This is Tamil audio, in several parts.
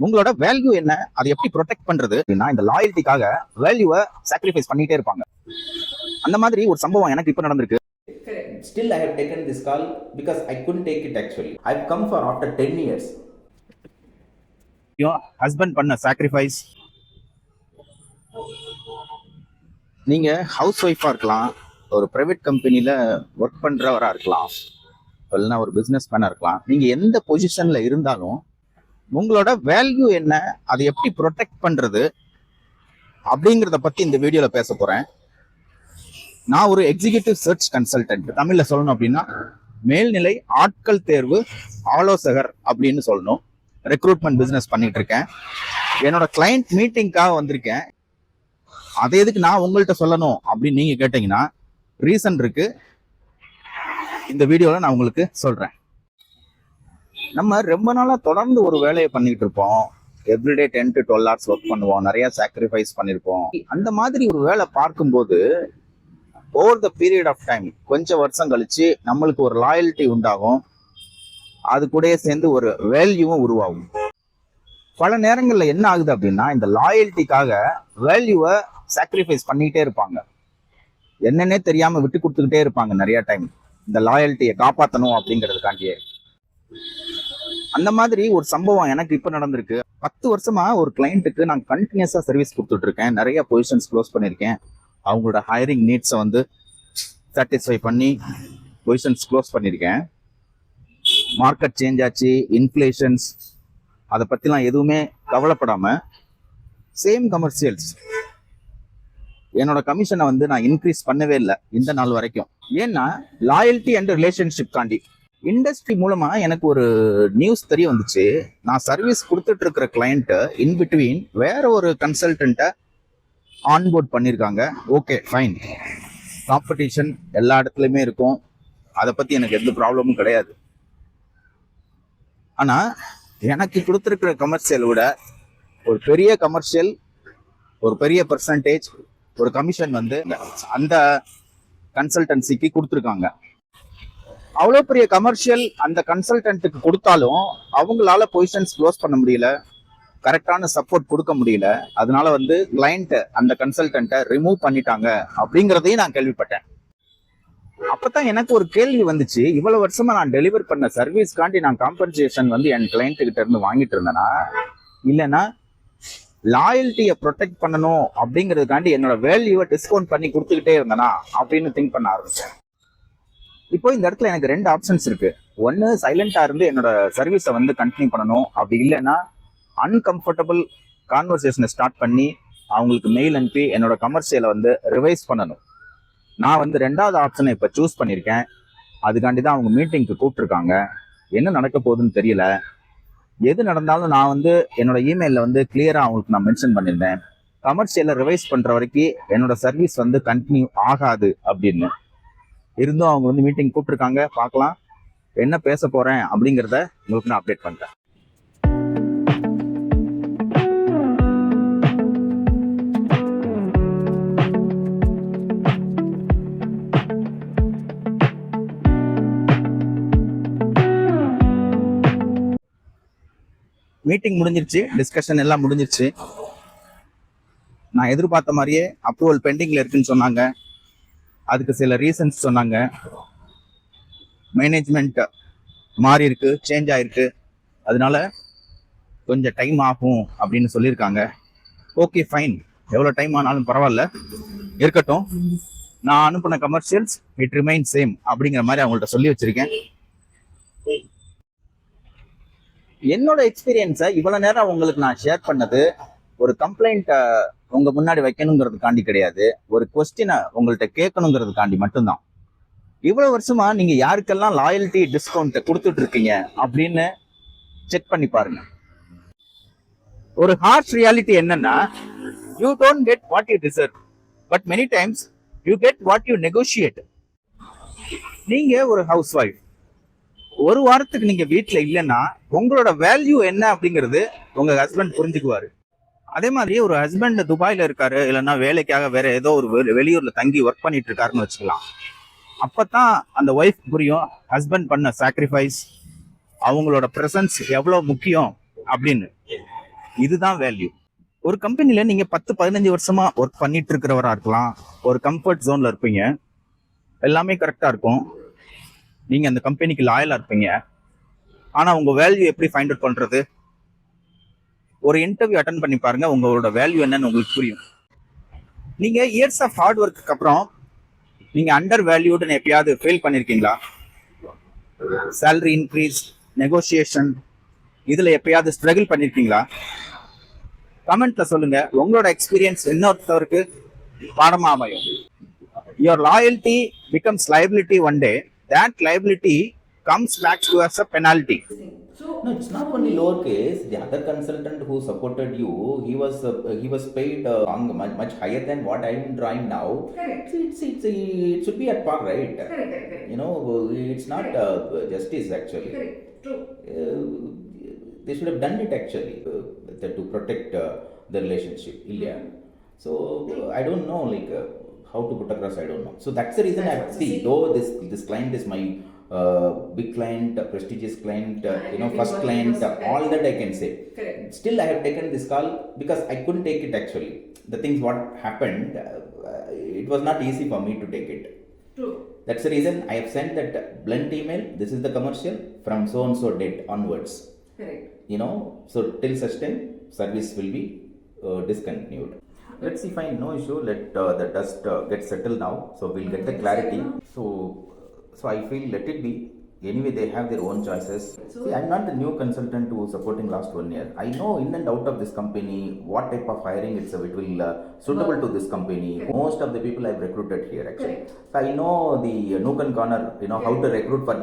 உங்களோட வேல்யூ என்ன, அதை எப்படி ப்ரொடெக்ட் பண்றது அப்படின்னா இந்த லாயல்ட்டிக்காக வேல்யூவை சாக்ரிஃபைஸ் பண்ணிட்டே இருப்பாங்க. அந்த மாதிரி ஒரு சம்பவம் எனக்கு இப்ப நடந்திருக்கு. Still I have taken this call because I couldn't take it actually. I've come for after 10 years. Husband பண்ண சாக்ரிஃபைஸ். நீங்க ஹவுஸ் ஒய்ஃபா இருக்கலாம், ஒரு பிரைவேட் கம்பெனில ஒர்க் பண்றவரா இருக்கலாம், இல்லைன்னா ஒரு பிசினஸ் மேனா இருக்கலாம். நீங்க எந்த பொசிஷன்ல இருந்தாலும் உங்களோட வேல்யூ என்ன, அதை எப்படி ப்ரொடெக்ட் பண்றது அப்படிங்கிறத பத்தி இந்த வீடியோல பேச போறேன். நான் ஒரு எக்ஸிகியூட்டிவ் சர்ச் கன்சல்டன்ட், தமிழ்ல சொல்லணும் அப்படின்னா மேல்நிலை ஆட்கள் தேர்வு ஆலோசகர் அப்படின்னு சொல்லணும். ரெக்ரூட்மெண்ட் பிசினஸ் பண்ணிட்டு இருக்கேன். என்னோட கிளைண்ட் மீட்டிங்காக வந்திருக்கேன். அதை எதுக்கு நான் உங்கள்கிட்ட சொல்லணும் அப்படின்னு நீங்க கேட்டீங்கன்னா ரீசன் இருக்கு. இந்த வீடியோல நான் உங்களுக்கு சொல்றேன். நம்ம ரொம்ப நாளா தொடர்ந்து ஒரு வேலையை பண்ணிட்டு இருப்போம். எவ்ரிடே 10 to 12 hours ஒர்க் பண்ணுவோம், நிறைய சாக்ரிஃபைஸ் பண்ணிருப்போம். அந்த மாதிரி ஒரு வேலை பார்க்கும்போது over the period of time, கொஞ்சம் வருஷம் கழிச்சு நம்மளுக்கு ஒரு லாயல்ட்டி உண்டாகும். அது கூடயே சேர்ந்து ஒரு வேல்யூவும் உருவாகும். பல நேரங்கள்ல என்ன ஆகுது அப்படின்னா இந்த லாயல்ட்டிக்காக வேல்யூவை சாக்ரிஃபைஸ் பண்ணிக்கிட்டே இருப்பாங்க. என்னன்னே தெரியாம விட்டு கொடுத்துக்கிட்டே இருப்பாங்க நிறைய டைம், இந்த லாயல்ட்டியை காப்பாற்றணும் அப்படிங்கிறதுக்காண்டியே. அந்த மாதிரி ஒரு சம்பவம் எனக்கு இப்ப நடந்திருக்கு. 10 வருஷமா ஒரு கிளைண்ட்டுக்கு நான் கண்டினியூஸா சர்வீஸ் கொடுத்துட்டு இருக்கேன். நிறைய பொசிஷன்ஸ் க்ளோஸ் பண்ணியிருக்கேன். அவங்களோட ஹையரிங் நீட்ஸை வந்து சாட்டிஸ்ஃபை பண்ணி பொசிஷன்ஸ் க்ளோஸ் பண்ணியிருக்கேன். மார்க்கெட் சேஞ்ச் ஆச்சு, இன்ஃப்ளேஷன்ஸ், அதை பற்றிலாம் எதுவுமே கவலைப்படாம சேம் கமர்ஷியல்ஸ் என்னோட கமிஷனை வந்து நான் இன்க்ரீஸ் பண்ணவே இல்லை இந்த நாள் வரைக்கும். ஏன்னா லாயல்ட்டி அண்ட் ரிலேஷன்ஷிப் காண்டி. இண்டஸ்ட்ரி மூலமா எனக்கு ஒரு நியூஸ் தெரிய வந்துச்சு. நான் சர்வீஸ் கொடுத்துட்டு இருக்கிற கிளைண்ட்டு இன் பிட்வீன் வேற ஒரு கன்சல்டன்ட்டை ஆன்போர்ட் பண்ணியிருக்காங்க. ஓகே ஃபைன், காம்படிஷன் எல்லா இடத்துலையுமே இருக்கும், அதை பற்றி எனக்கு எந்த ப்ராப்ளமும் கிடையாது. ஆனால் எனக்கு கொடுத்துருக்கிற கமர்ஷியல் விட ஒரு பெரிய கமர்ஷியல், ஒரு பெரிய பர்சன்டேஜ், ஒரு கமிஷன் வந்து அந்த கன்சல்டன்சிக்கு கொடுத்துருக்காங்க. அவ்வளோ பெரிய கமர்ஷியல் அந்த கன்சல்டன்ட்டுக்கு கொடுத்தாலும் அவங்களால பொசிஷன்ஸ் க்ளோஸ் பண்ண முடியல, கரெக்டான சப்போர்ட் கொடுக்க முடியல. அதனால வந்து கிளைண்ட் அந்த கன்சல்டன்ட்டை ரிமூவ் பண்ணிட்டாங்க அப்படிங்கிறதையும் நான் கேள்விப்பட்டேன். அப்பதான் எனக்கு ஒரு கேள்வி வந்துச்சு, இவ்வளவு வருஷமா நான் டெலிவர் பண்ண சர்வீஸ்க்காண்டி நான் காம்பன்சேஷன் வந்து என் கிளைண்ட் கிட்ட இருந்து வாங்கிட்டு இருந்தேனா, இல்லைன்னா லாயல்ட்டியை ப்ரொடெக்ட் பண்ணணும் அப்படிங்கிறதுக்காண்டி என்னோட வேல்யூவை டிஸ்கவுண்ட் பண்ணி கொடுத்துக்கிட்டே இருந்தேனா அப்படின்னு திங்க் பண்ண ஆரம்பிச்சேன். இப்போ இந்த இடத்துல எனக்கு 2 ஆப்ஷன்ஸ் இருக்கு. ஒன்று, சைலண்டா இருந்து என்னோட சர்வீஸை வந்து கண்டினியூ பண்ணணும். அப்படி இல்லைன்னா அன்கம்ஃபர்டபுள் கான்வர்சேஷனை ஸ்டார்ட் பண்ணி அவங்களுக்கு மெயில் அனுப்பி என்னோட கமர்ஷியலை வந்து ரிவைஸ் பண்ணணும். நான் வந்து 2வது ஆப்ஷனை இப்போ சூஸ் பண்ணியிருக்கேன். அதுக்காண்டி தான் அவங்க மீட்டிங்க்கு கூப்பிட்டுருக்காங்க. என்ன நடக்க போகுதுன்னு தெரியல. எது நடந்தாலும் நான் வந்து என்னோட இமெயிலில் வந்து கிளியராக அவங்களுக்கு நான் மென்ஷன் பண்ணியிருந்தேன், கமர்ஷியலை ரிவைஸ் பண்ணுற வரைக்கும் என்னோட சர்வீஸ் வந்து கண்டினியூ ஆகாது அப்படின்னு. இருந்தும் அவங்க வந்து மீட்டிங் கூப்பிட்டுருக்காங்க. பார்க்கலாம் என்ன பேச போறேன் அப்படிங்கிறத உங்களுக்கு நான் அப்டேட் பண்றேன். மீட்டிங் முடிஞ்சிருச்சு, டிஸ்கஷன் எல்லாம் முடிஞ்சிருச்சு. நான் எதிர்பார்த்த மாதிரியே அப்ரூவல் பெண்டிங்ல இருக்குன்னு சொன்னாங்க. அதுக்கு சில ரீசன்ஸ் சொன்னாங்க. மேனேஜ்மெண்ட் மாறி இருக்கு, சேஞ்ச் ஆயிருக்கு, அதனால கொஞ்சம் டைம் ஆகும் அப்படின்னு சொல்லியிருக்காங்க. ஓகே ஃபைன், எவ்வளோ டைம் ஆனாலும் பரவாயில்ல, இருக்கட்டும். நான் அனுப்பின கமர்ஷியல்ஸ் இட் ரிமைன் சேம் அப்படிங்கிற மாதிரி அவங்கள்ட்ட சொல்லி வச்சிருக்கேன். என்னோட எக்ஸ்பீரியன்ஸை இவ்வளோ நேரம் உங்களுக்கு நான் ஷேர் பண்ணது ஒரு கம்ப்ளைண்ட்டை உங்க முன்னாடி வைக்கணுங்கிறதுக்காண்டி கிடையாது, ஒரு கொஸ்டினை உங்கள்கிட்ட கேட்கணுங்கிறதுக்காண்டி மட்டும்தான். இவ்வளவு வருஷமா நீங்க யாருக்கெல்லாம் லாயல்ட்டி டிஸ்கவுண்ட் கொடுத்துட்டு இருக்கீங்க அப்படின்னு செக் பண்ணி பாருங்க. ஒரு ஹார்ஷ் ரியாலிட்டி என்னன்னா, you don't get what you deserve, but many times you get what you negotiate. நீங்க ஒரு ஹவுஸ் ஒய்ஃப், ஒரு வாரத்துக்கு நீங்க வீட்டுல இல்லைன்னா உங்களோட வேல்யூ என்ன அப்படிங்கிறது உங்க ஹஸ்பண்ட் புரிஞ்சுக்குவாரு. அதே மாதிரி ஒரு ஹஸ்பண்ட் துபாயில இருக்காரு, இல்லைன்னா வேலைக்காக வேற ஏதோ ஒரு வெளியூர்ல தங்கி ஒர்க் பண்ணிட்டு இருக்காருன்னு வச்சுக்கலாம். அப்பதான் அந்த ஒய்ஃப் புரியும் ஹஸ்பண்ட் பண்ண சாக்ரிஃபைஸ், அவங்களோட பிரசன்ஸ் எவ்வளவு முக்கியம் அப்படின்னு. இதுதான் வேல்யூ. ஒரு கம்பெனில நீங்க 10-15 வருஷமா ஒர்க் பண்ணிட்டு இருக்கிறவரா இருக்கலாம். ஒரு கம்ஃபர்ட் ஜோன்ல இருப்பீங்க. எல்லாமே கரெக்டா இருக்கும். நீங்க அந்த கம்பெனிக்கு லாயலா இருப்பீங்க. ஆனா உங்க வேல்யூ எப்படி ஃபைண்ட் அவுட் பண்றது? ஒரு இன்டர்வியூ அட்டன் பண்ணி பாருங்க, உங்களோட வேல்யூ என்னன்னு உங்களுக்கு புரியும். நீங்க இயர்ஸ் ஆஃப் ஹார்ட் ஒர்க்கு அப்புறம் நீங்க அண்டர் வேல்யூடுன்னு எப்பயாவது ஃபீல் பண்ணிருக்கீங்களா? சேலரி இன்க்ரீஸ், நெகோசியேஷன், இதுல எப்பயாவது ஸ்ட்ரகிள் பண்ணிருக்கீங்களா? கமெண்ட்ல சொல்லுங்க. உங்களோட எக்ஸ்பீரியன்ஸ் இன்னொருத்தவருக்கு பாடமா அமையும். Your loyalty becomes liability one day. That liability comes back to as a penalty. No, it's not only lowercase. The other consultant who supported you, he was paid much higher than what I'm drawing now. Correct. It should be at par, right? Correct. You know, it's not justice actually. Correct. True. They should have done it actually to protect the relationship. Yeah. So I don't know how to put across. I don't know. So that's the reason I see. Though this client is my big client, prestigious client, first client, all that I can say. Correct. Still, I have taken this call because I couldn't take it actually. The things what happened, it was not easy for me to take it. True. That's the reason I have sent that blunt email. This is the commercial from so and so date onwards. Correct. So till such time, service will be discontinued. Let's see, fine, no issue. Let the dust get settled now. So we'll get the clarity. So I feel let it be. Anyway, they have their own choices. See, I'm not the new consultant who is supporting last 1 year. I know in and out of this company what type of hiring it will suitable to this company. Correct. Most of the people I've recruited here actually. Correct. So I know the nook and corner, how to recruit for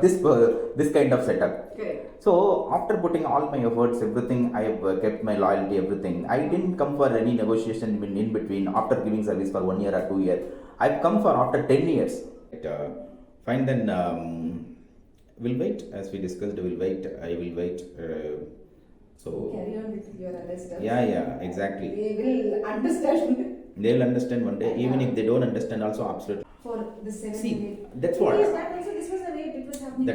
this kind of setup. Correct. So after putting all my efforts, everything, I have kept my loyalty, everything. I didn't come for any negotiation in between after giving service for 1 year or 2 years. I've come for after 10 years. Fine, then we'll wait. As we discussed, we'll wait. I will wait. So Carry on with your other stuff. yeah, exactly. They will understand. They will understand one day. Even if they don't understand, also absolutely. For the 7 See, minute. that's what. Yes, that also, this was the way it was happening.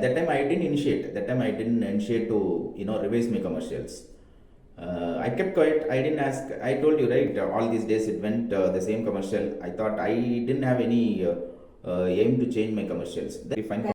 That time I didn't initiate. That time I didn't initiate to revise my commercials. I kept quiet. I didn't ask. I told you right. All these days it went the same commercial. I thought I didn't have any aim to change my commercials. Then we find